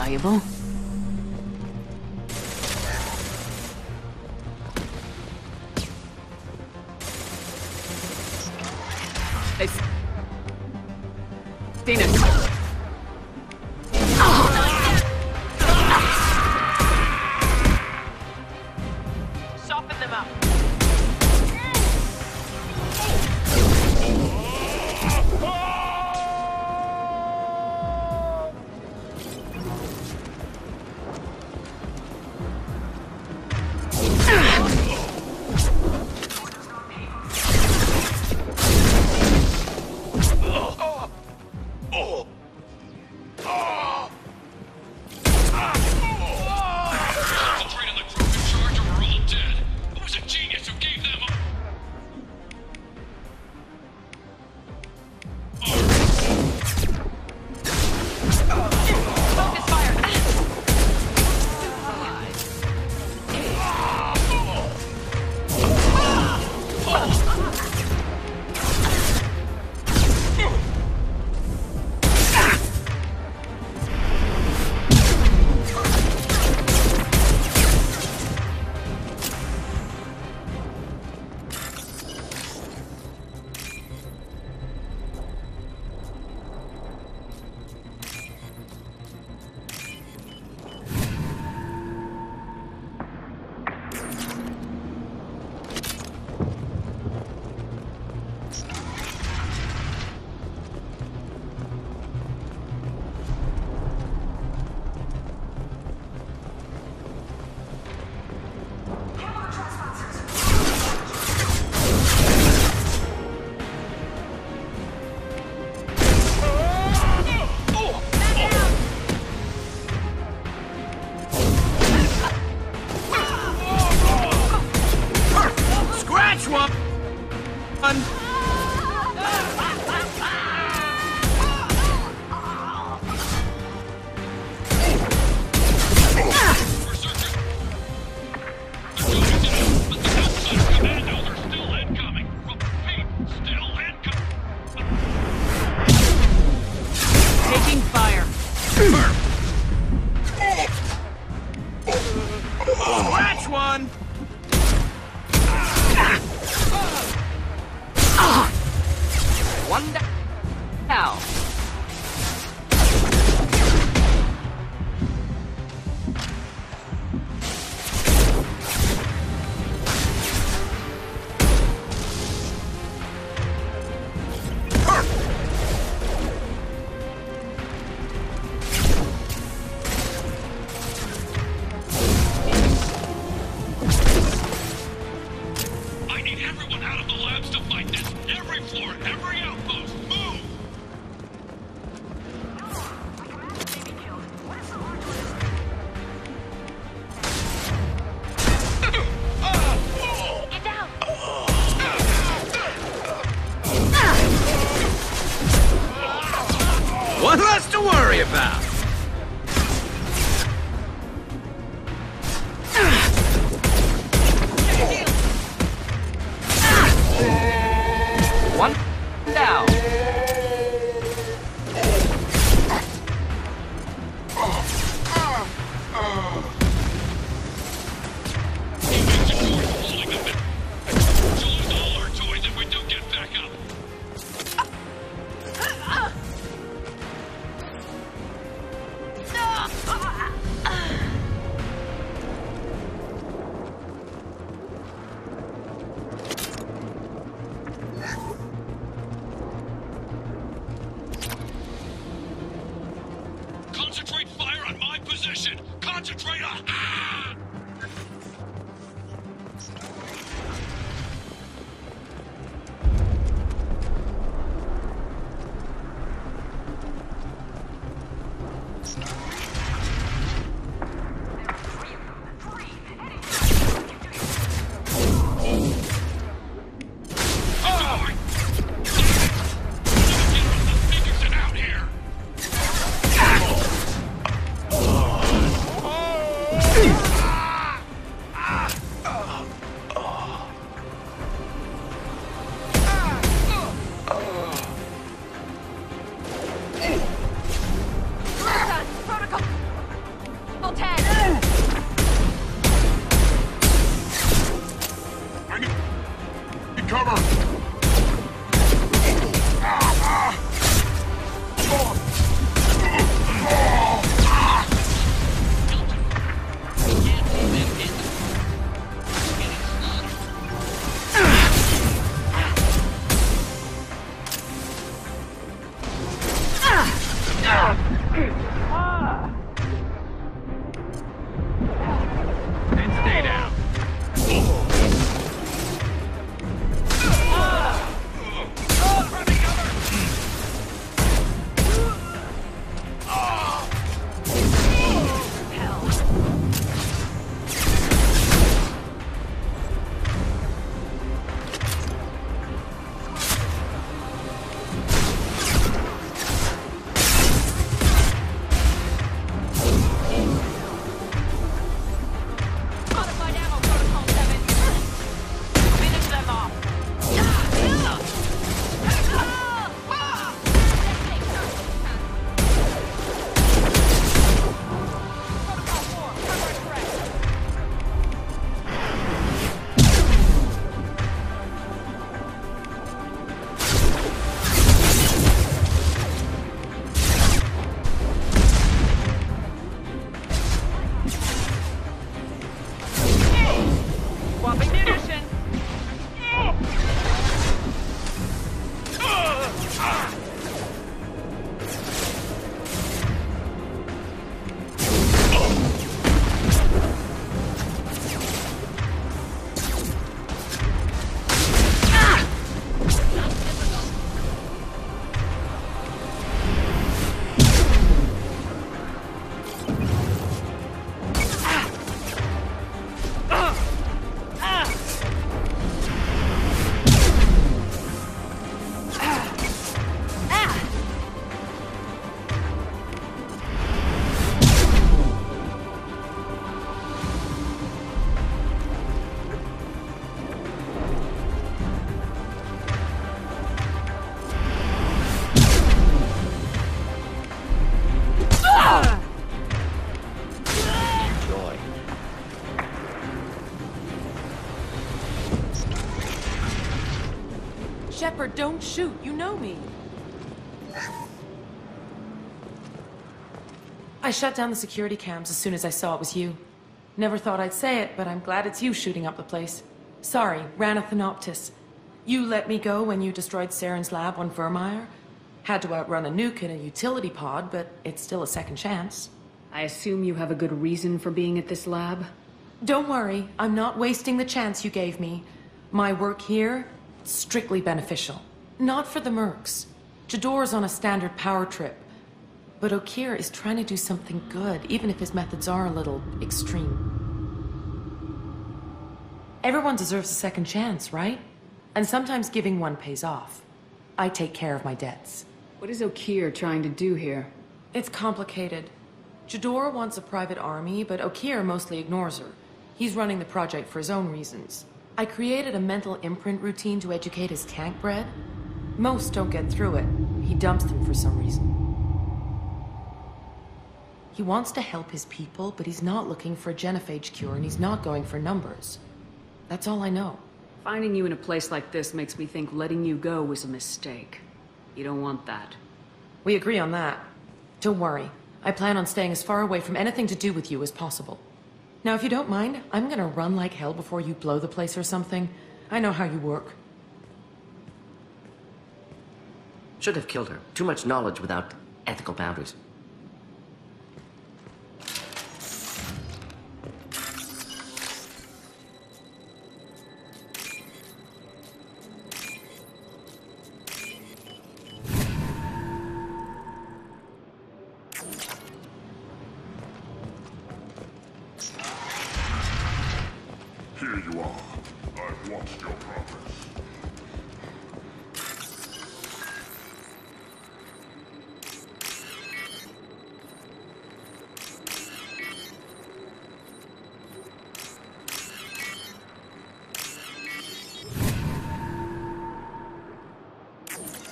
valuable. They've seen us. Soften them up. One less to worry about. One Shepard, don't shoot. You know me. I shut down the security cams as soon as I saw it was you. Never thought I'd say it, but I'm glad it's you shooting up the place. Sorry, Ranathanoptis. You let me go when you destroyed Saren's lab on Vermeer. Had to outrun a nuke in a utility pod, but it's still a second chance. I assume you have a good reason for being at this lab? Don't worry, I'm not wasting the chance you gave me. My work here, strictly beneficial. Not for the mercs. Jador's on a standard power trip. But Okeer is trying to do something good, even if his methods are a little extreme. Everyone deserves a second chance, right? And sometimes giving one pays off. I take care of my debts. What is Okeer trying to do here? It's complicated. Jador wants a private army, but Okeer mostly ignores her. He's running the project for his own reasons. I created a mental imprint routine to educate his tank bred. Most don't get through it. He dumps them for some reason. He wants to help his people, but he's not looking for a genophage cure, and he's not going for numbers. That's all I know. Finding you in a place like this makes me think letting you go was a mistake. You don't want that. We agree on that. Don't worry. I plan on staying as far away from anything to do with you as possible. Now, if you don't mind, I'm gonna run like hell before you blow the place or something. I know how you work. Should have killed her. Too much knowledge without ethical boundaries. Here you are. I've watched your progress.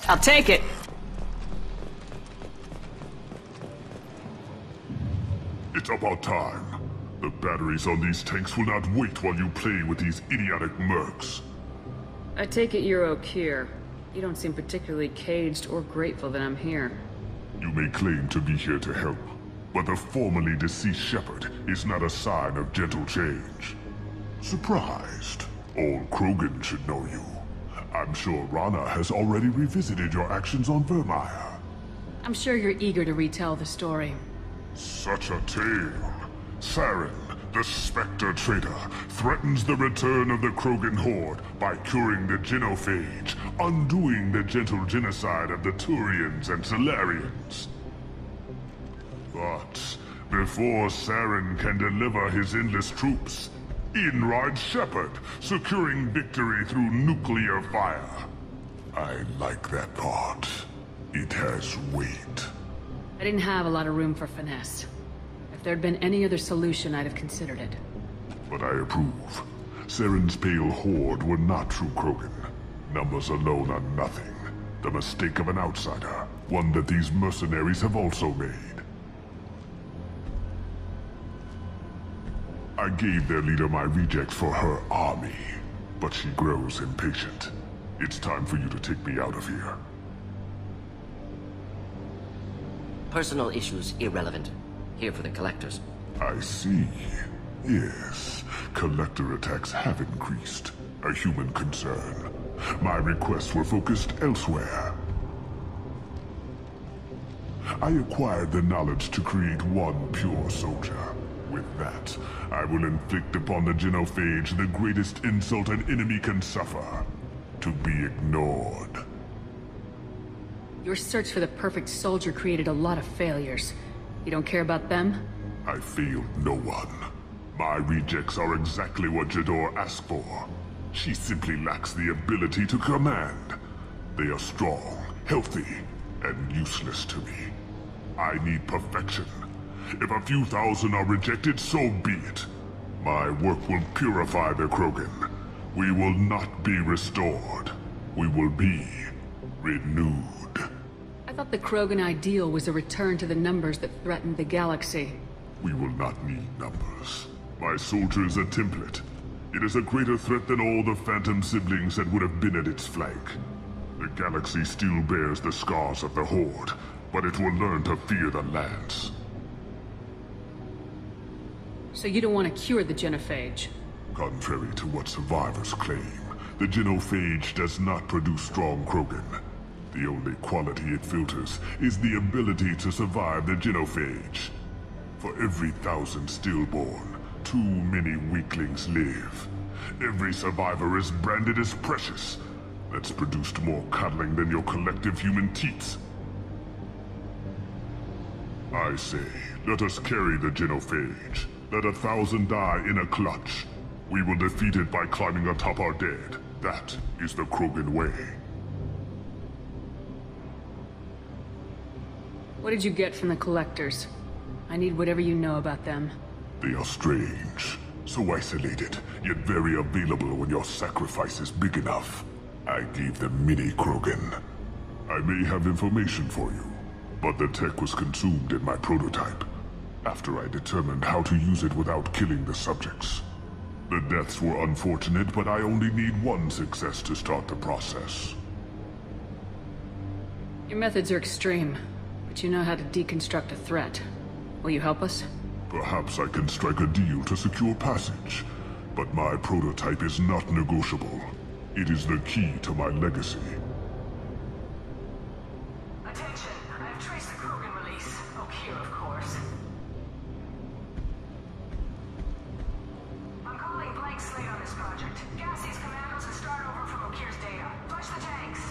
I'll take it! It's about time. The batteries on these tanks will not wait while you play with these idiotic mercs. I take it you're Okeer. You don't seem particularly caged or grateful that I'm here. You may claim to be here to help, but the formerly deceased Shepard is not a sign of gentle change. Surprised? Old Krogan should know you. I'm sure Rana has already revisited your actions on Vermeer. I'm sure you're eager to retell the story. Such a tale. Saren, the Spectre traitor, threatens the return of the Krogan horde by curing the genophage, undoing the gentle genocide of the Turians and Solarians. But before Saren can deliver his endless troops, in rides Shepard, securing victory through nuclear fire. I like that part. It has weight. I didn't have a lot of room for finesse. If there'd been any other solution, I'd have considered it. But I approve. Saren's pale horde were not true Krogan. Numbers alone are nothing. The mistake of an outsider. One that these mercenaries have also made. I gave their leader my rejects for her army, but she grows impatient. It's time for you to take me out of here. Personal issues irrelevant. Here for the collectors. I see. Yes, collector attacks have increased. A human concern. My requests were focused elsewhere. I acquired the knowledge to create one pure soldier. With that, I will inflict upon the genophage the greatest insult an enemy can suffer. To be ignored. Your search for the perfect soldier created a lot of failures. You don't care about them? I failed no one. My rejects are exactly what Jador asked for. She simply lacks the ability to command. They are strong, healthy, and useless to me. I need perfection. If a few thousand are rejected, so be it. My work will purify the Krogan. We will not be restored. We will be renewed. I thought the Krogan ideal was a return to the numbers that threatened the galaxy. We will not need numbers. My soldier is a template. It is a greater threat than all the Phantom siblings that would have been at its flank. The galaxy still bears the scars of the Horde, but it will learn to fear the Lance. So you don't want to cure the genophage? Contrary to what survivors claim, the genophage does not produce strong Krogan. The only quality it filters is the ability to survive the genophage. For every 1,000 stillborn, too many weaklings live. Every survivor is branded as precious. That's produced more cuddling than your collective human teats. I say, let us carry the genophage. Let 1,000 die in a clutch. We will defeat it by climbing atop our dead. That is the Krogan way. What did you get from the Collectors? I need whatever you know about them. They are strange. So isolated, yet very available when your sacrifice is big enough. I gave them mini Krogan. I may have information for you, but the tech was consumed in my prototype, after I determined how to use it without killing the subjects. The deaths were unfortunate, but I only need one success to start the process. Your methods are extreme, but you know how to deconstruct a threat. Will you help us? Perhaps I can strike a deal to secure passage, but my prototype is not negotiable. It is the key to my legacy. Attention, I have traced the Krogan release. Okeer, of course. I'm calling blank slate on this project. Gas these commandos and start over from Okeer's data. Flush the tanks.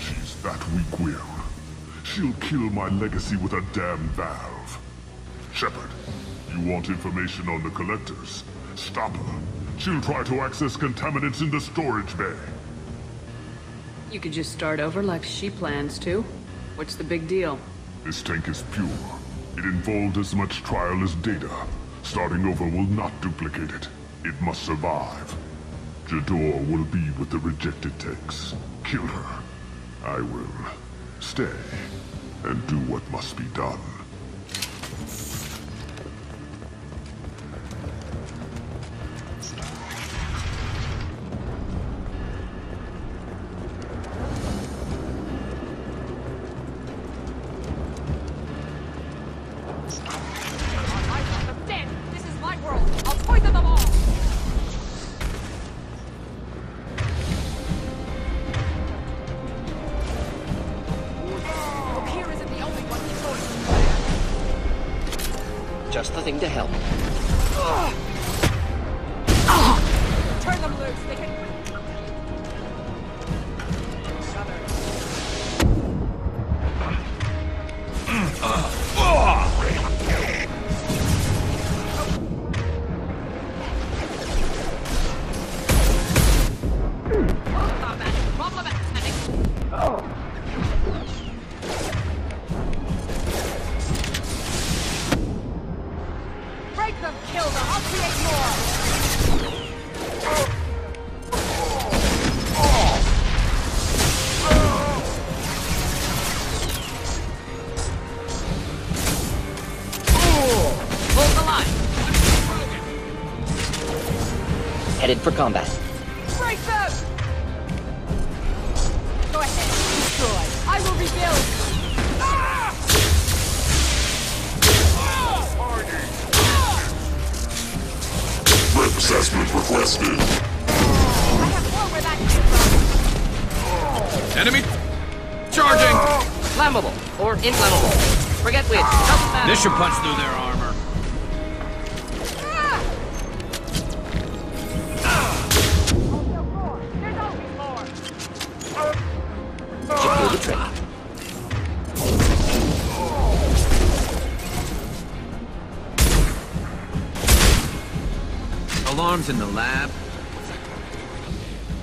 She's that weak-willed. She'll kill my legacy with a damn valve. Shepard, you want information on the Collectors? Stop her. She'll try to access contaminants in the storage bay. You could just start over like she plans to. What's the big deal? This tank is pure. It involved as much trial as data. Starting over will not duplicate it. It must survive. Jador will be with the rejected tanks. Kill her. I will stay and do what must be done. Dead! This is my world! I'll poison them all! Okeer isn't the only one controlling. Just the thing to help. Turn them loose! They can... Break them! Kill them! I'll create more! Hold the line. Headed for combat. Break them! Go ahead, destroy. I will rebuild. Threat assessment requested. I have more where that came from. Enemy charging! Flammable or inflammable. Forget which. Doesn't matter. This should punch through their armor. There's always more. Should do the trick. Alarms in the lab.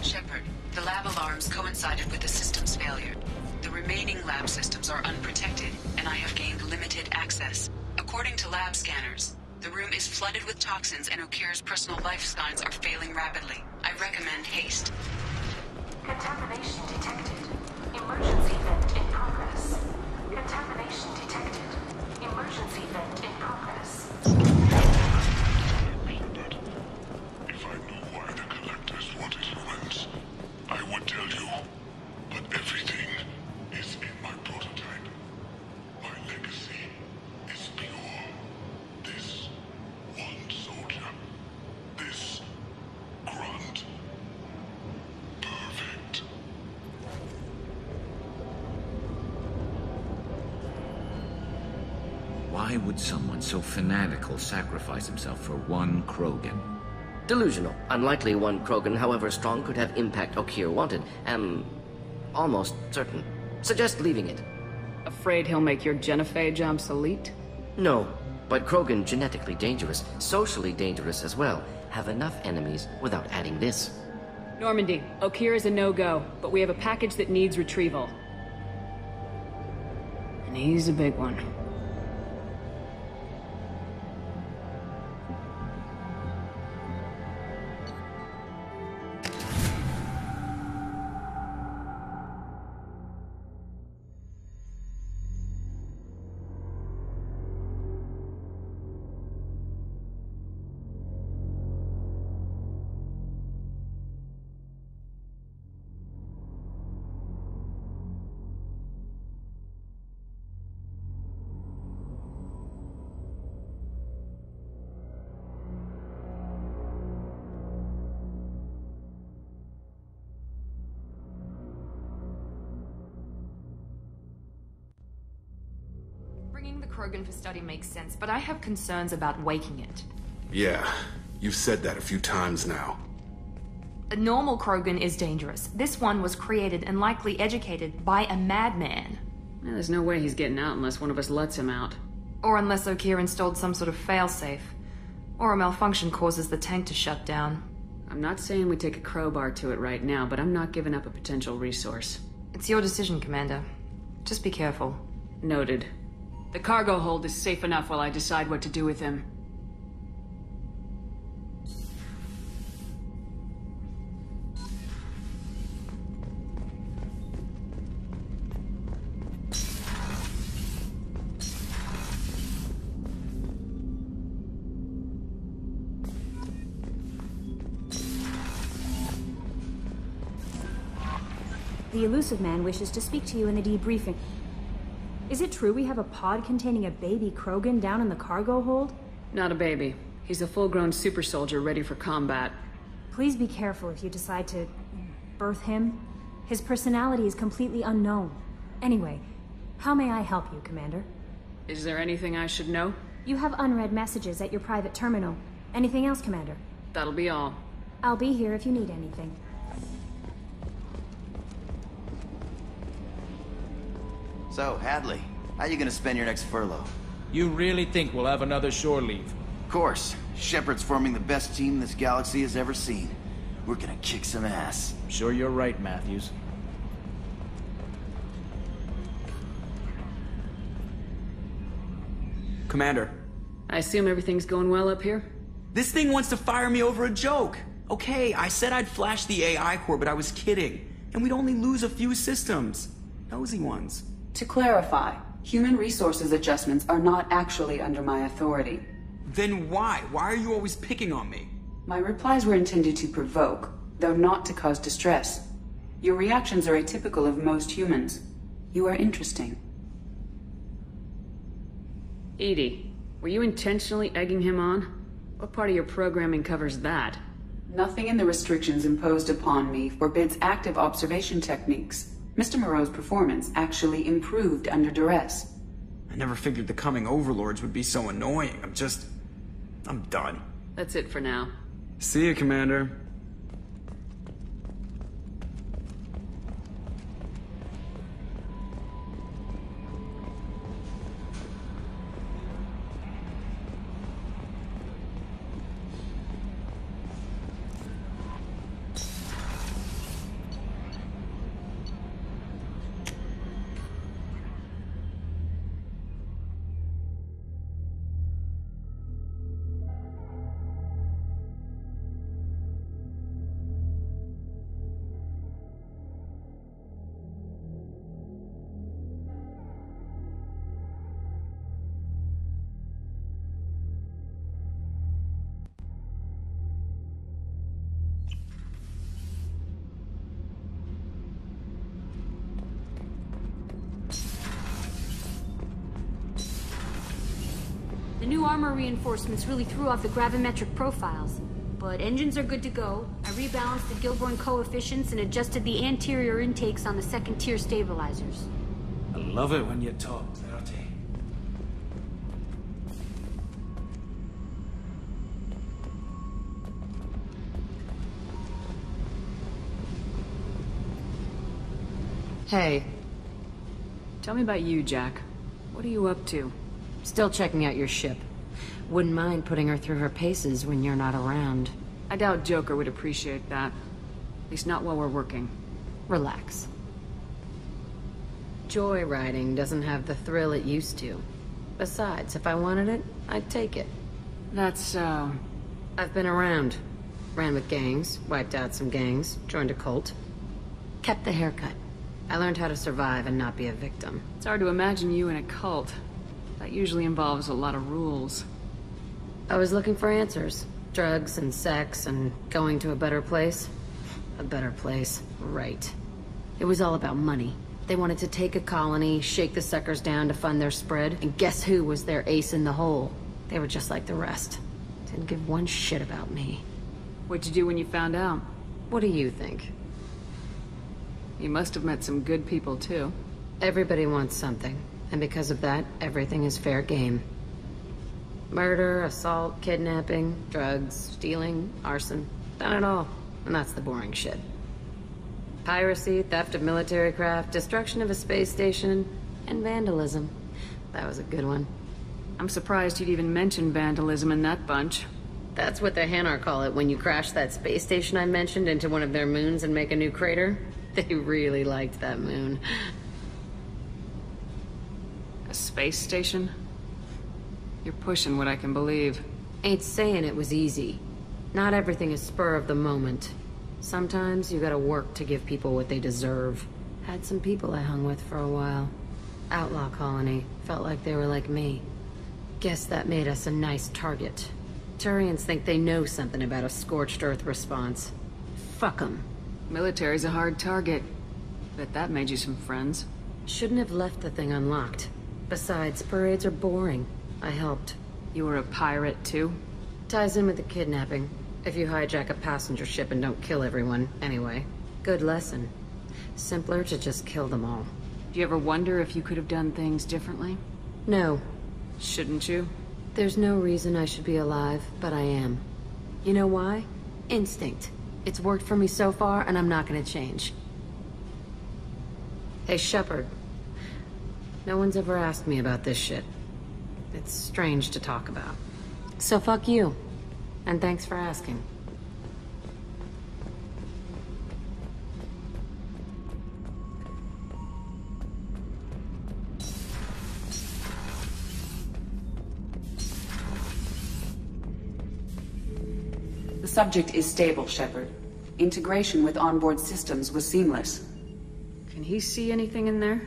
Shepard, the lab alarms coincided with the system's failure. The remaining lab systems are unprotected, and I have gained limited access. According to lab scanners, the room is flooded with toxins and Okeer's personal life signs are failing rapidly. I recommend haste. Contamination detected. Emergency vent in progress. Contamination detected. Emergency vent in progress. Why would someone so fanatical sacrifice himself for one Krogan? Delusional. Unlikely one Krogan, however strong, could have impact Okier wanted. Am almost certain. Suggest leaving it. Afraid he'll make your genophage obsolete? No, but Krogan genetically dangerous, socially dangerous as well. Have enough enemies without adding this. Normandy, Okier is a no-go, but we have a package that needs retrieval. And he's a big one. Bringing the Krogan for study makes sense, but I have concerns about waking it. Yeah, you've said that a few times now. A normal Krogan is dangerous. This one was created and likely educated by a madman. There's no way he's getting out unless one of us lets him out. Or unless Okier installed some sort of failsafe. Or a malfunction causes the tank to shut down. I'm not saying we take a crowbar to it right now, but I'm not giving up a potential resource. It's your decision, Commander. Just be careful. Noted. The cargo hold is safe enough while I decide what to do with him. The elusive man wishes to speak to you in the debriefing. Is it true we have a pod containing a baby Krogan down in the cargo hold? Not a baby. He's a full-grown super soldier ready for combat. Please be careful if you decide to birth him. His personality is completely unknown. Anyway, how may I help you, Commander? Is there anything I should know? You have unread messages at your private terminal. Anything else, Commander? That'll be all. I'll be here if you need anything. So, Hadley, how you gonna spend your next furlough? You really think we'll have another shore leave? Of course. Shepard's forming the best team this galaxy has ever seen. We're gonna kick some ass. I'm sure you're right, Matthews. Commander. I assume everything's going well up here? This thing wants to fire me over a joke. Okay, I said I'd flash the AI core, but I was kidding. And we'd only lose a few systems. Nosy ones. To clarify, human resources adjustments are not actually under my authority. Then why? Why are you always picking on me? My replies were intended to provoke, though not to cause distress. Your reactions are atypical of most humans. You are interesting. Edie, were you intentionally egging him on? What part of your programming covers that? Nothing in the restrictions imposed upon me forbids active observation techniques. Mr. Moreau's performance actually improved under duress. I never figured the coming overlords would be so annoying. I'm done. That's it for now. See you, Commander. The new armor reinforcements really threw off the gravimetric profiles. But engines are good to go. I rebalanced the Gilborn coefficients and adjusted the anterior intakes on the second-tier stabilizers. I love it when you talk, Bertie. Hey. Tell me about you, Jack. What are you up to? Still checking out your ship. Wouldn't mind putting her through her paces when you're not around. I doubt Joker would appreciate that. At least not while we're working. Relax. Joyriding doesn't have the thrill it used to. Besides, if I wanted it, I'd take it. That's so... I've been around. Ran with gangs, wiped out some gangs, joined a cult. Kept the haircut. I learned how to survive and not be a victim. It's hard to imagine you in a cult. That usually involves a lot of rules. I was looking for answers. Drugs and sex and going to a better place. A better place, right. It was all about money. They wanted to take a colony, shake the suckers down to fund their spread, and guess who was their ace in the hole? They were just like the rest. Didn't give one shit about me. What'd you do when you found out? What do you think? You must have met some good people, too. Everybody wants something, and because of that, everything is fair game. Murder, assault, kidnapping, drugs, stealing, arson. Done it all, and that's the boring shit. Piracy, theft of military craft, destruction of a space station, and vandalism. That was a good one. I'm surprised you'd even mention vandalism in that bunch. That's what the Hanar call it when you crash that space station I mentioned into one of their moons and make a new crater. They really liked that moon. A space station? You're pushing what I can believe. Ain't saying it was easy. Not everything is spur of the moment. Sometimes you gotta work to give people what they deserve. Had some people I hung with for a while. Outlaw colony. Felt like they were like me. Guess that made us a nice target. Turians think they know something about a scorched earth response. Fuck 'em. Military's a hard target. Bet that made you some friends. Shouldn't have left the thing unlocked. Besides, parades are boring. I helped. You were a pirate, too? Ties in with the kidnapping. If you hijack a passenger ship and don't kill everyone, anyway. Good lesson. Simpler to just kill them all. Do you ever wonder if you could have done things differently? No. Shouldn't you? There's no reason I should be alive, but I am. You know why? Instinct. It's worked for me so far, and I'm not gonna change. Hey, Shepard. No one's ever asked me about this shit. It's strange to talk about. So fuck you. And thanks for asking. The subject is stable, Shepard. Integration with onboard systems was seamless. Can he see anything in there?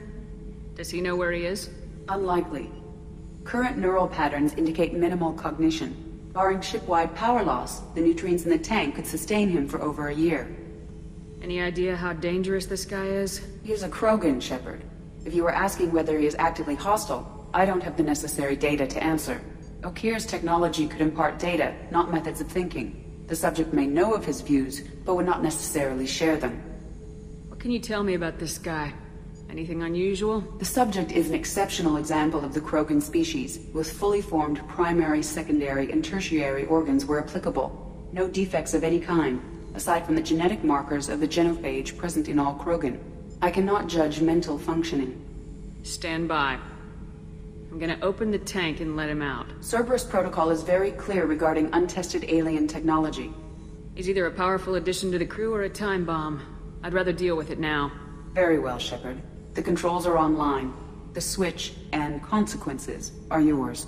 Does he know where he is? Unlikely. Current neural patterns indicate minimal cognition. Barring ship-wide power loss, the nutrients in the tank could sustain him for over a year. Any idea how dangerous this guy is? He is a Krogan, Shepard. If you were asking whether he is actively hostile, I don't have the necessary data to answer. Okir's technology could impart data, not methods of thinking. The subject may know of his views, but would not necessarily share them. What can you tell me about this guy? Anything unusual? The subject is an exceptional example of the Krogan species, with fully formed primary, secondary, and tertiary organs where applicable. No defects of any kind, aside from the genetic markers of the genophage present in all Krogan. I cannot judge mental functioning. Stand by. I'm gonna open the tank and let him out. Cerberus protocol is very clear regarding untested alien technology. He's either a powerful addition to the crew or a time bomb. I'd rather deal with it now. Very well, Shepard. The controls are online. The switch and consequences are yours.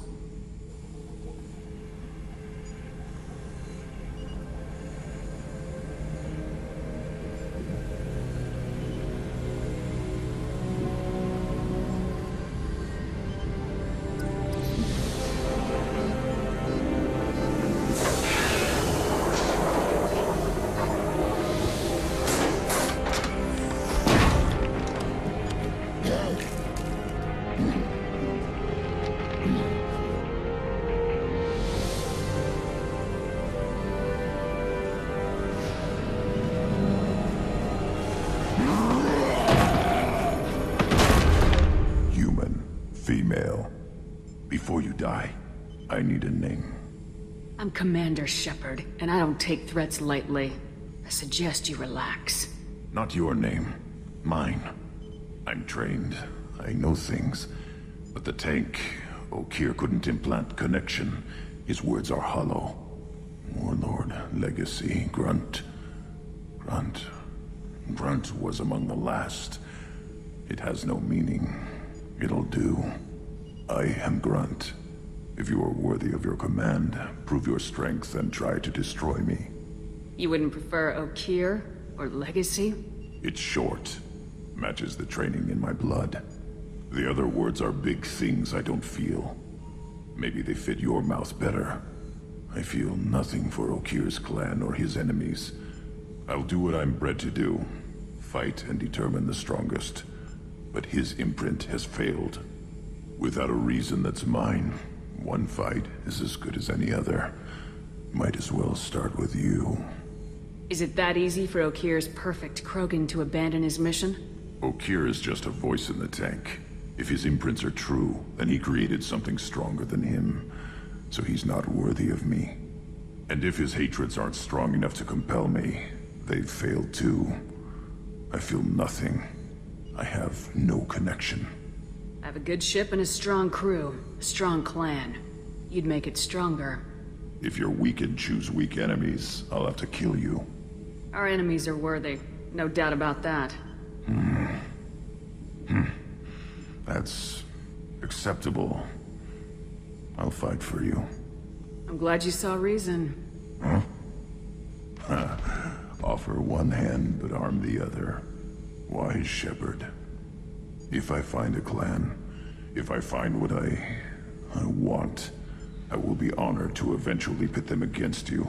Female. Before you die, I need a name. I'm Commander Shepard, and I don't take threats lightly. I suggest you relax. Not your name. Mine. I'm trained. I know things. But the tank, Okeer couldn't implant connection. His words are hollow. Warlord, Legacy, Grunt. Grunt was among the last. It has no meaning. It'll do. I am Grunt. If you are worthy of your command, prove your strength and try to destroy me. You wouldn't prefer Okeer or Legacy? It's short. Matches the training in my blood. The other words are big things I don't feel. Maybe they fit your mouth better. I feel nothing for Okeer's clan or his enemies. I'll do what I'm bred to do. Fight and determine the strongest. But his imprint has failed. Without a reason that's mine, one fight is as good as any other. Might as well start with you. Is it that easy for Okeer's perfect Krogan to abandon his mission? Okeer is just a voice in the tank. If his imprints are true, then he created something stronger than him. So he's not worthy of me. And if his hatreds aren't strong enough to compel me, they've failed too. I feel nothing. I have no connection. I have a good ship and a strong crew. A strong clan. You'd make it stronger. If you're weak and choose weak enemies, I'll have to kill you. Our enemies are worthy. No doubt about that. That's acceptable. I'll fight for you. I'm glad you saw reason. Huh? Offer one hand, but arm the other. Wise shepherd. If I find a clan, if I find what I want, I will be honored to eventually pit them against you.